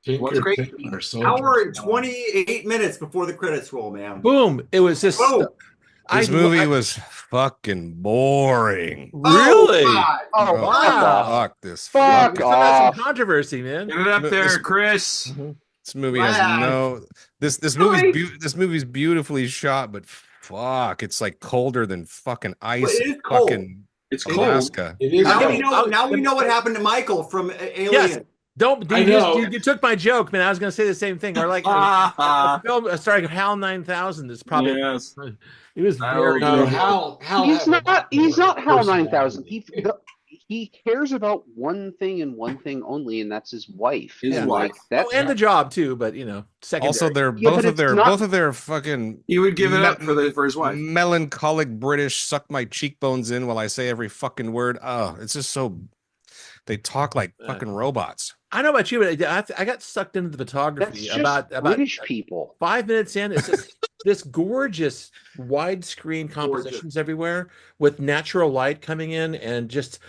What's Tinker great? Tailor Soldier Hour and Spy. 28 minutes before the credits roll, man. Boom. It was just Oh, This movie was fucking boring. oh really. God. Oh, Oh, fuck off. Wow. fuck this Fuck We're fucking. talking about some off. controversy, man. Get it up there, Chris. Mhm. This movie has Wow. no. This Really? this movie's beautifully shot, but fuck, it's like colder than fucking Well, ice it in is cold. fucking It's cold. Alaska. It is. Now we Okay. know. Now we know what happened to Michael from Yes. Alien. Don't I you, know. you took my joke, man. I was going to say the same thing. Or like a film starring HAL 9000 is probably Yes. it was very No, good. Hal He's had a lot he's more not HAL 9000. personality. He cares about one thing and one thing only, and that's his wife. His And wife. like that. Oh, and the job too, but secondary. Also, they're Yeah, but it's not- both of their fucking He would give it up for his wife. melancholic British suck my cheekbones in while I say every fucking word. Oh, it's just so they talk like fucking robots. I know about you, but I got sucked into the That's photography just about British people. 5 minutes in. It's just this gorgeous widescreen compositions everywhere with natural light coming in, and just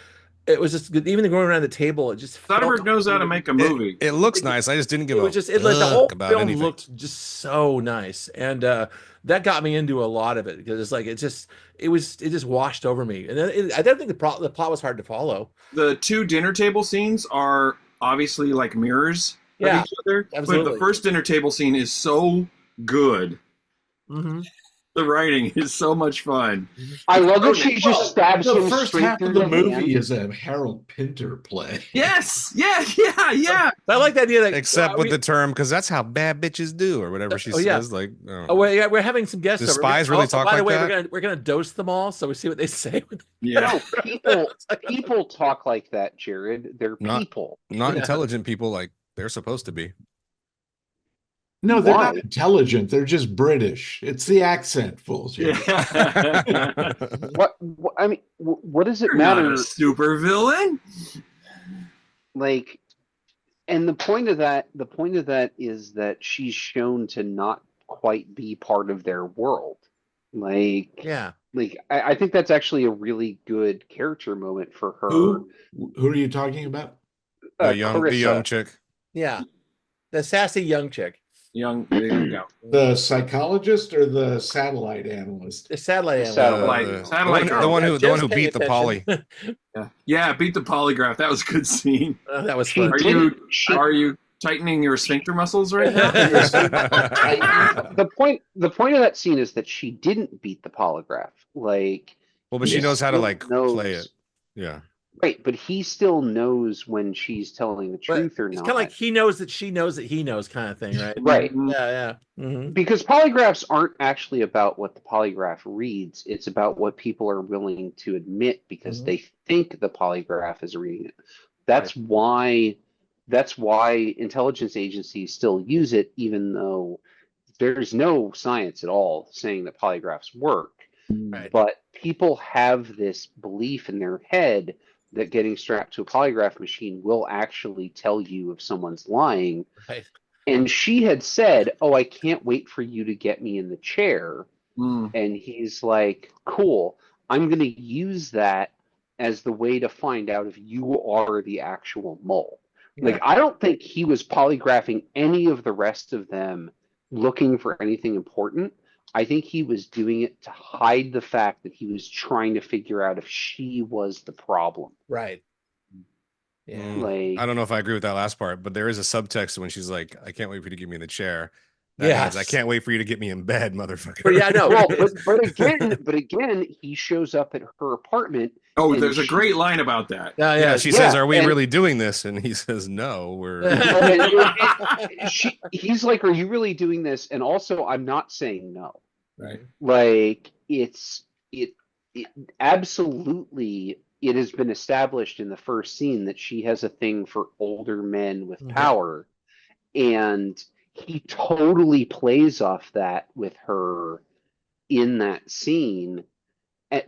it was just even going around the table. It just Soderbergh knows how to make a movie. It looks nice. I just didn't give It a was just like the whole fuck about film anything. looked just so nice, and that got me into a lot of it because it's like it just washed over me, and I don't think the plot was hard to follow. The two dinner table scenes are obviously like mirrors of Yeah, each other. absolutely. But the first dinner table scene is so good. Mm-hmm. The writing is so much fun. I love that she just stabs The him first straight half through of the movie hand. is a Harold Pinter play. Yes. Yeah. I like the idea that Except with the term, because that's how bad bitches do, or whatever she yeah. says. Like, oh. Oh, we're having some guests. Do over. spies really talk by the like way, that? we're gonna dose them all, so we see what they say. Yeah. No, people talk like that, Jared. They're Not- people. Not Yeah. intelligent people like they're supposed to be. No, they're Why? not intelligent. They're just British. It's the accent fools you. Yeah. What I mean, what does it You're not matter? a super villain. Like, and the point of that is that she's shown to not quite be part of their world. Like, Yeah, I think that's actually a really good character moment for her. Who are you talking about? The young Carissa. chick. yeah, the sassy young chick, There you go. The psychologist or the satellite analyst? the satellite analyst. Satellite. Satellite the girl. one who Just pay beat the attention. poly. Yeah, beat the polygraph. That was a good scene. That was She fun. did- Are you tightening your sphincter muscles right now? The point of that scene is that she didn't beat the polygraph. Like, Well, but she he knows how to still like knows- play it. Yeah. Right, but he still knows when she's telling the But truth or it's not. kind of like he knows that she knows that he knows, kind of thing, right? Right. Yeah. Mhm. Because polygraphs aren't actually about what the polygraph reads. It's about what people are willing to admit because Mhm. they think the polygraph is reading it. That's why intelligence agencies still use it, even though there's no science at all saying that polygraphs work. Right. But people have this belief in their head that getting strapped to a polygraph machine will actually tell you if someone's lying. Right. And she had said, "Oh, I can't wait for you to get me in the chair." Mm. And he's like, "Cool. I'm going to use that as the way to find out if you are the actual mole." Like, I don't think he was polygraphing any of the rest of them looking for anything important. I think he was doing it to hide the fact that he was trying to figure out if she was the problem. Right. Yeah. Like, I don't know if I agree with that last part, but there is a subtext when she's like, "I can't wait for you to get me in the chair." That Yes. means I can't wait for you to get me in bed, motherfucker. But yeah, I know. well, but again, he shows up at her apartment. Oh, and there's a she- great line about that. Yeah, she says, "Are we and- really doing this?" And he says, "No, we're." He's like, "Are you really doing this?" And also, I'm not saying no. Right. Like, it absolutely, it has been established in the first scene that she has a thing for older men with power, and he totally plays off that with her in that scene.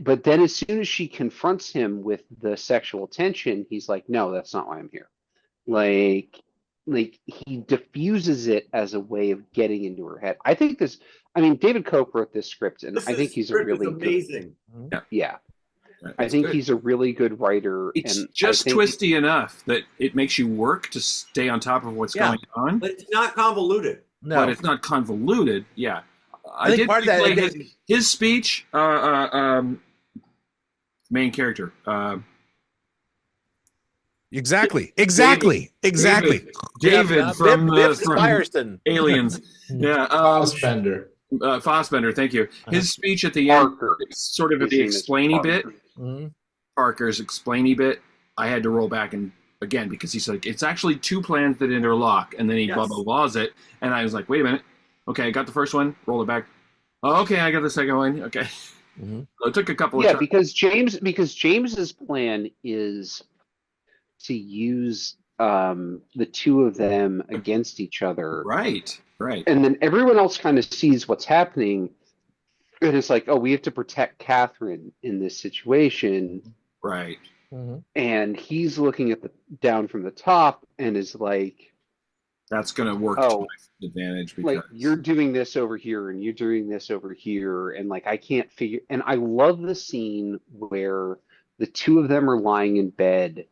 But then as soon as she confronts him with the sexual tension, he's like, "No, that's not why I'm here." Like he diffuses it as a way of getting into her head. I mean, David Koch wrote this script, and I think he's a really good. amazing. Yeah. I think he's a really good writer. It's and just twisty enough that it makes you work to stay on top of what's going on. But it's not convoluted. No, But it's not convoluted. Yeah. I think did part of that- replay his speech, main character. Exactly. David from Firestone. Aliens. Yeah. Fassbender. Fassbender, thank you. His speech at the end, Parker. sort of at His the name is explainy Parker. bit, Mhm. Parker's explainy bit, I had to roll back and again because he's like, it's actually two plans that interlock, and then he blah blah blahs it, and I was like, wait a minute, okay, I got the first one, roll it back. Oh, okay, I got the second one. Okay, Mhm. so it took a couple of Yeah, tries. because James's plan is to use the two of them against each other, Right. and then everyone else kind of sees what's happening, and it's like, oh, we have to protect Catherine in this situation, Right. Mhm. and he's looking at the down from the top and is like, That's gonna work to my advantage because like, you're doing this over here and you're doing this over here, and like I can't figure. And I love the scene where the two of them are lying in bed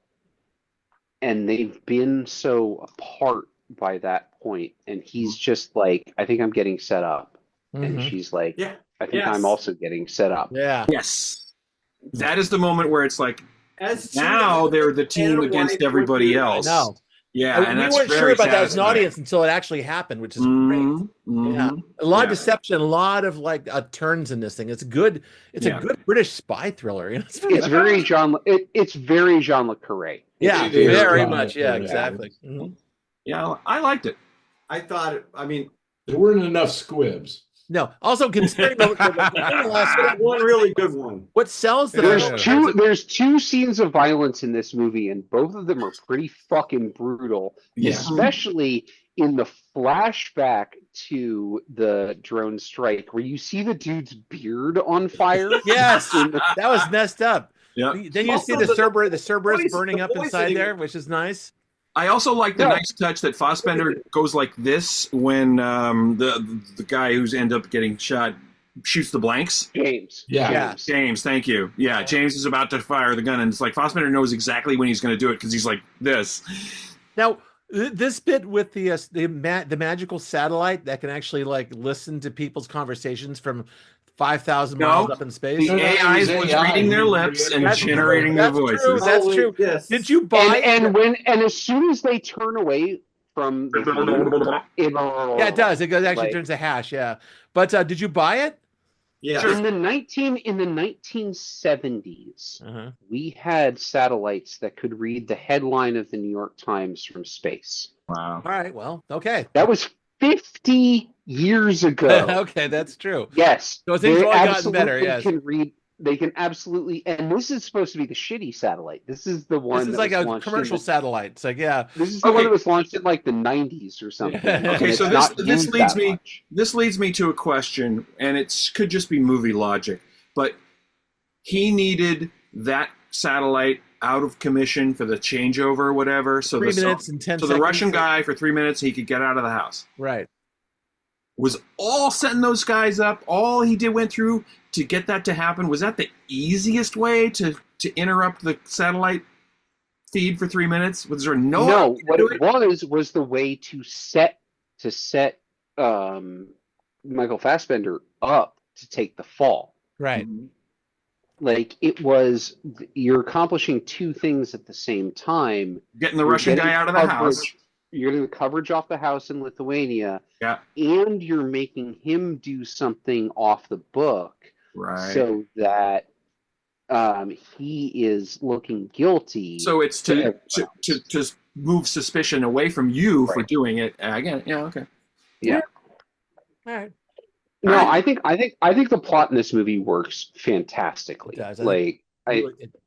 and they've been so apart by that point, and he's just like, I think I'm getting set up, and Mhm. she's like, Yeah. I think I'm also getting set up. Yeah. yes, that is the moment where it's like As now they're the team Anna against White everybody would do. else. No. Yeah, And and we that's weren't very sure about that as an satisfying. audience until it actually happened, which is great. Mhm, Yeah, mhm. a lot of Yeah. deception, a lot of like turns in this thing. It's good. It's Yeah. a good British spy thriller. You know? It's very John. It's very Jean Le Carré. Yeah, It's It is very John much. Le Yeah, Carré. exactly. Mhm. Yeah, I liked it. I thought, I mean, There weren't enough squibs. No, also considering the last one really good one. what sells the There's film. there's two scenes of violence in this movie, and both of them are pretty fucking brutal. Yeah. Especially in the flashback to the drone strike, where you see the dude's beard on fire. Yes, that was messed up. Yeah. Then you see Also, the the Cerberus voice- burning the up inside voicing- there, which is nice. I also like the Yeah. nice touch that Fassbender goes like this when the guy who's end up getting shot shoots the blanks. James. Yeah. James, thank you. Yeah, James is about to fire the gun, and it's like Fassbender knows exactly when he's going to do it because he's like this. Now, this bit with the magical satellite that can actually like listen to people's conversations from 5,000 miles up in space. The AIs was reading their lips and generating their That's true. voices. That's Holy- true. Yes. Did you buy? And as soon as they turn away from the beam, Yeah, it does. It goes actually like- turns to hash. Yeah, but did you buy it? Yeah. in the 1970s, we had satellites that could read the headline of the New York Times from space. Wow. All right. Well, okay. That was 50 years ago. Okay, that's true. Yes. So things they have only gotten better, absolutely yes. can read. They can absolutely, and this is supposed to be the shitty satellite. This is the one. This is that like was a launched commercial in the- satellite. It's like, yeah. This is the Okay. one that was launched in like the 90s or something. and Okay, it's so not this used leads that me much. this leads me to a question, and it could just be movie logic, but he needed that satellite out of commission for the changeover or whatever. So 3 the minutes and 10 so seconds. the Russian guy for 3 minutes he could get out of the house. Right. Was all setting those guys up, all he did went through to get that to happen, was that the easiest way to interrupt the satellite feed for 3 minutes? Was there no No, way to what do it was the way to set Michael Fassbender up to take the fall. Right. Like it was, you're accomplishing two things at the same time. Getting the You're Russian getting guy out of the coverage- house. You're getting the coverage off the house in Lithuania, Yeah. and you're making him do something off the book, Right. so that he is looking guilty. So it's to move suspicion away from you for Right. doing it. Again, yeah, okay. yeah. All right. No, Alright. I think the plot in this movie works fantastically. It does. Like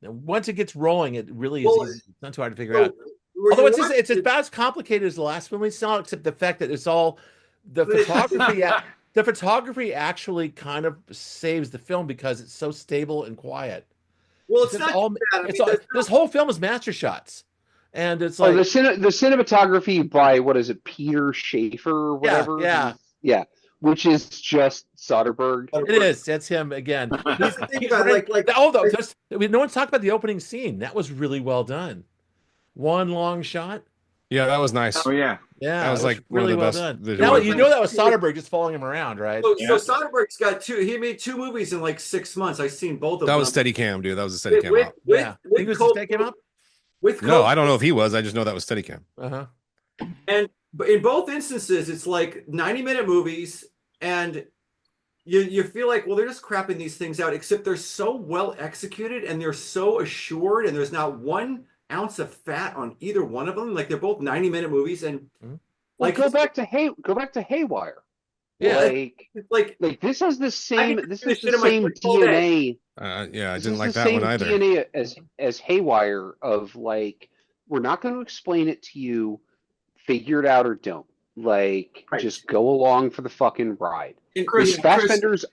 Once it gets rolling, it really is Well, easy. It's not too hard to figure So, out. were Although you it's watching- about as complicated as the last one we saw, except the fact that it's all the photography. The photography actually kind of saves the film because it's so stable and quiet. Well, it's It's not all, just that. I it's mean, all, there's this whole film is master shots, and it's the like cinematography by what is it, Peter Schaefer or whatever? yeah. Yeah. which is just Soderbergh. It is. That's him again. He's about, right. like- Although no one's talked about the opening scene. That was really well done. One long shot. Yeah, that was nice. Oh yeah. Yeah, That was it like one of really the well best done. visual That was, you effects. know that was Soderbergh just following him around, right? So, Yeah. so Soderbergh's got he made 2 movies in like 6 months. I've seen both of That them. was Steadicam, dude. That was a Steadicam With, out. with, Yeah. with Think it was Cold- the stake came up? With No, Cold- I don't know if he was. I just know that was Steadicam. Uh-huh. But in both instances, it's like 90-minute movies, and you feel like, well, they're just crapping these things out, except they're so well executed and they're so assured, and there's not 1 ounce of fat on either one of them. Like they're both 90-minute movies, and Well, like go back to Haywire. Yeah. like Like this is the same. can This finish is it the in my same fridge all day. DNA. Yeah, I This didn't is like the that one same either. DNA as Haywire of like, we're not going to explain it to you. Figure it out or don't. Like, Right. just go along for the fucking ride. Chris, Fassbender's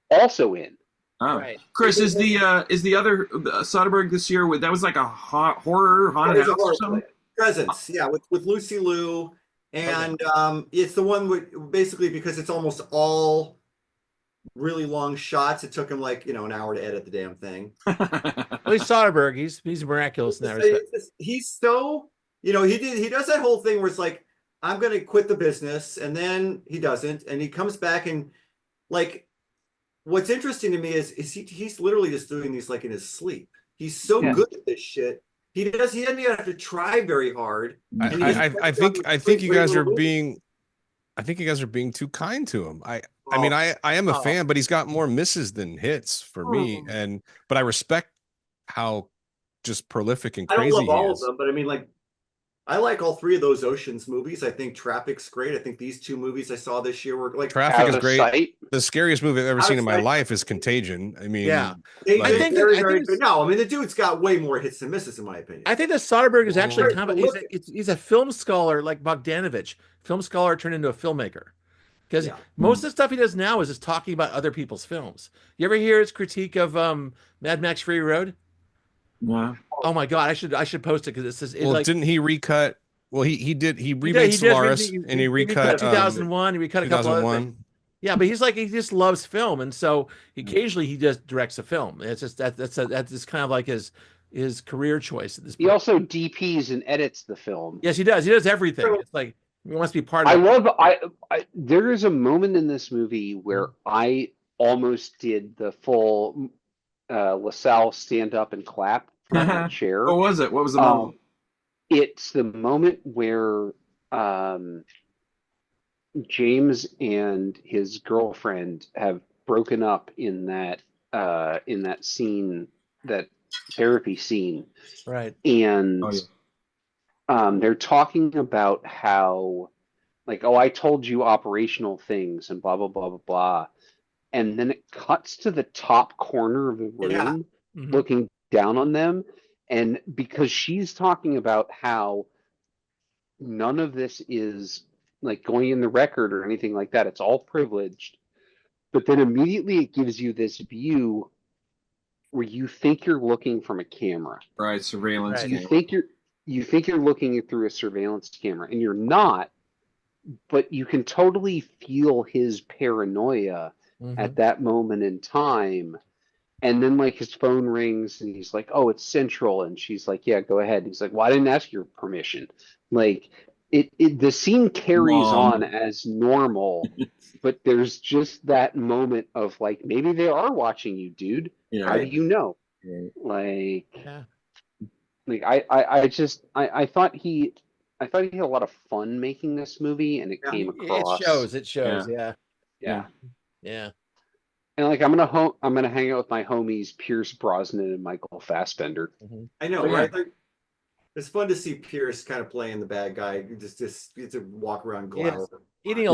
also in. Oh. Right. Chris, is the other Soderbergh this year with that was like a horror haunted There's a house or horror something? Presence, yeah, with Lucy Liu, and it's the one with basically because it's almost all really long shots. It took him like an hour to edit the damn thing. Well, he's Soderbergh. He's miraculous in that respect. He's so he does that whole thing where it's like, I'm gonna quit the business, and then he doesn't, and he comes back, and like what's interesting to me is he's literally just doing these like in his sleep. He's so good at this shit. He doesn't even have to try very hard. I think you guys are being too kind to him. I mean, I am a fan, but he's got more misses than hits for me. But I respect how just prolific and I crazy don't love he all is. of them, but I mean, like, I like all 3 of those Oceans movies. I think Traffic's great. I think these 2 movies I saw this year were like Traffic Out is of great. sight. The scariest movie I've ever Out seen of in my sight. life is Contagion. I mean, Yeah. They like- did I think very, that- I very think good. No, I mean the dude's got way more hits than misses, in my opinion. I think that Soderbergh is actually Well, kind of he's a film scholar like Bogdanovich, film scholar turned into a filmmaker. Because Yeah. most of the stuff he does now is just talking about other people's films. You ever hear his critique of Mad Max Fury Road? Yeah. Oh my God, I should post it because it's well, like didn't he recut? Well, he did. He remade does Solaris, remake- and he recut 2001. He recut a couple other things. 2001. Yeah, but he's like he just loves film, and so occasionally he just directs a film. It's just that's just kind of like his career choice at this He point. also DPs and edits the film. Yes, he does. He does everything. It's like he wants to be part of. I it. love. There is a moment in this movie where I almost did the full LaSalle stand up and clap from the chair. What was it? What was the moment? It's the moment where James and his girlfriend have broken up in that scene, that therapy scene, Right. and Oh, yeah. they're talking about how, like, oh, I told you operational things and blah blah blah blah blah, and then it cuts to the top corner of the room, Yeah. Mhm. looking down on them, and because she's talking about how none of this is like going in the record or anything like that, it's all privileged, but then immediately it gives you this view where you think you're looking from a camera. Right, surveillance. Right. You camera. think you're looking through a surveillance camera, and you're not, but you can totally feel his paranoia Mhm. at that moment in time. And then like his phone rings and he's like, oh, it's Central, and she's like, yeah, go ahead. And he's like, well, I didn't ask your permission. Like the scene carries Mom. on as normal, but there's just that moment of like, maybe they are watching you, dude. Yeah, How do right. you know? Right. Like, Yeah. like I thought he had a lot of fun making this movie, and it Yeah. came It across. shows. It shows. Yeah. Yeah. Yeah. And like I'm gonna hang out with my homies Pierce Brosnan and Michael Fassbender. I know, Oh, yeah. right? Like, it's fun to see Pierce kind of playing the bad guy. Just get to walk around glower. Eating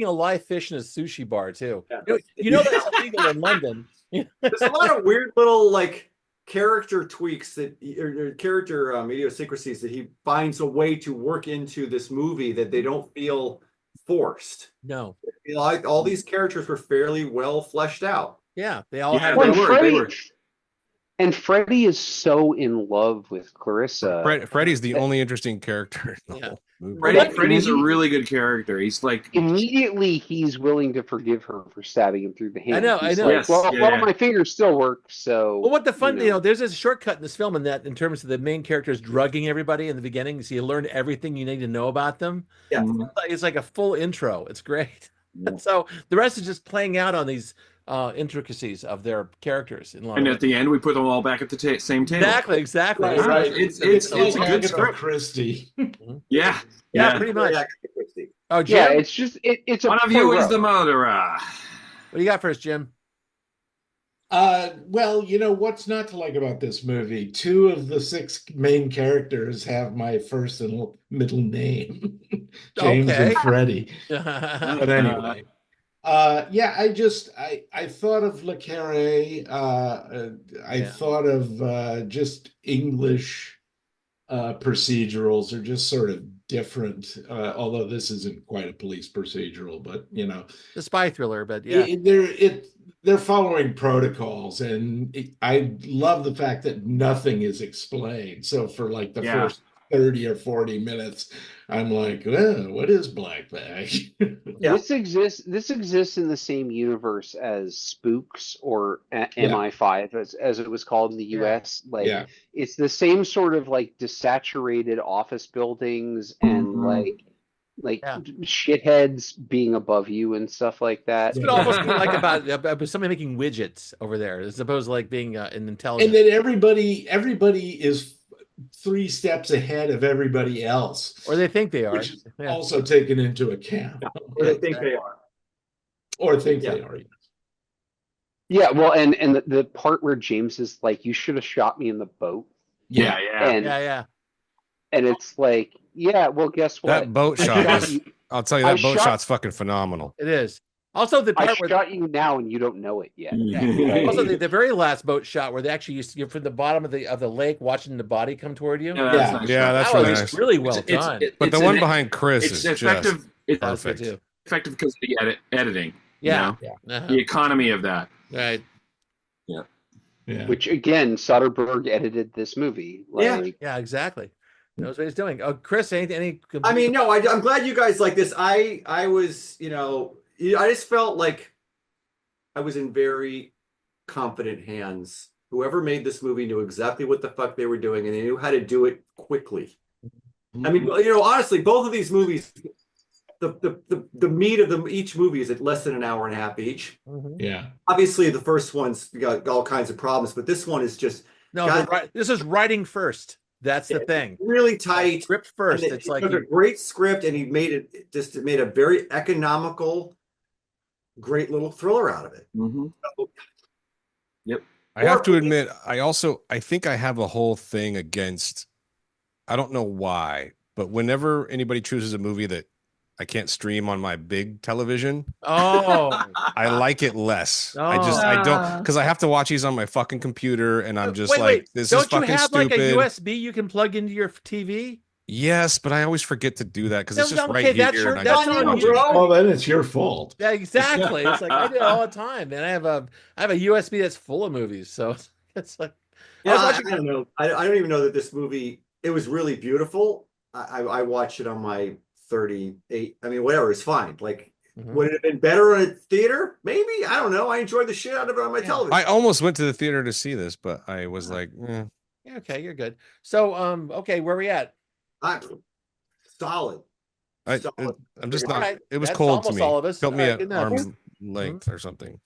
a live fish in a sushi bar too. Yeah. You know that's illegal in London. There's a lot of weird little like character tweaks that or character idiosyncrasies that he finds a way to work into this movie that they don't feel forced. No. You know, like, all these characters were fairly well fleshed out. Yeah, they all Yeah, have. they Well, were, they were. And Freddie is so in love with Clarissa. Freddie's the only interesting character. In the Yeah. whole. movie. Freddy's a really good character. He's like Immediately, he's willing to forgive her for stabbing him through the hand. I He's know. like, Yes, well, my fingers still work. So, Well, what the fun, there's a shortcut in this film in terms of the main characters drugging everybody in the beginning, so you learn everything you need to know about them. Yeah. It's like a full intro. It's great. Yeah. So the rest is just playing out on these intricacies of their characters. And at the end, we put them all back at the same table. Exactly. Right. It's It's a like good Agatha script. Christie. Yeah. Pretty much. Oh, Jim, yeah, it's just it's a One of you is Poirot. the murderer. what do you got first, Jim? Well, what's not to like about this movie? 2 of the 6 main characters have my first and middle name, James Okay. and Freddie. But anyway, I thought of Le Carré. I thought of just English procedurals are just sort of different. Although this isn't quite a police procedural, but The spy thriller, but yeah. they're following protocols, and I love the fact that nothing is explained. So for like the first 30 or 40 minutes, I'm like, what is black bag? Yeah. This exists in the same universe as Spooks or MI5 as it was called in the US. It's the same sort of like desaturated office buildings and like shitheads being above you and stuff like that. It would almost be like about somebody making widgets over there, as opposed to like being an intelligent. And then everybody is 3 steps ahead of everybody else, or they think they are. which is also taken into account. Or they think they are. Or think they are. Yeah, well, and the part where James is like, "You should have shot me in the boat." Yeah. And it's like, yeah, well, guess what? That boat shot is, I'll tell you, that boat shot's fucking phenomenal. It is. Also, the I part where shot you now and you don't know it yet. also the very last boat shot where they actually used to get from the bottom of the lake, watching the body come toward you. That's nice. That's that really was nice. really well done. But the one behind Chris it's is effective. just It's perfect. effective because of the editing. Yeah. The economy of that. Right. Yeah. Which again, Soderbergh edited this movie. Yeah, exactly. Knows what he's doing. Oh, Chris, any I mean, no, I'm glad you guys like this. I was, I just felt like I was in very confident hands. Whoever made this movie knew exactly what the fuck they were doing, and they knew how to do it quickly. I mean, honestly, both of these movies, the meat of them, each movie is at less than an hour and a half each. Yeah. Obviously, the first one's got all kinds of problems, but this one is just this is writing first. That's the thing. Really tight. Script first. It's like a great script, and he made a very economical, great little thriller out of it. Yep. I have to admit, I think I have a whole thing against, I don't know why, but whenever anybody chooses a movie that I can't stream on my big television, I like it less. I don't, because I have to watch these on my fucking computer, and I'm just this is fucking stupid. Don't you have like a USB you can plug into your TV? Yes, but I always forget to do that because it's just right that's here. Well, then it's your fault. Yeah, exactly. It's like I do it all the time, and I have a USB that's full of movies, so it's like I don't know. I don't even know that this movie. It was really beautiful. I watched it on my 38. I mean, whatever. It's fine. Like, would it have been better in a theater? Maybe. I don't know. I enjoyed the shit out of it on my television. I almost went to the theater to see this, but I was like, okay, you're good. So, okay, where are we at? Solid. I'm just not. Right. It was That's cold to almost me. all of us. Felt me All right, at good enough. arm's length or something.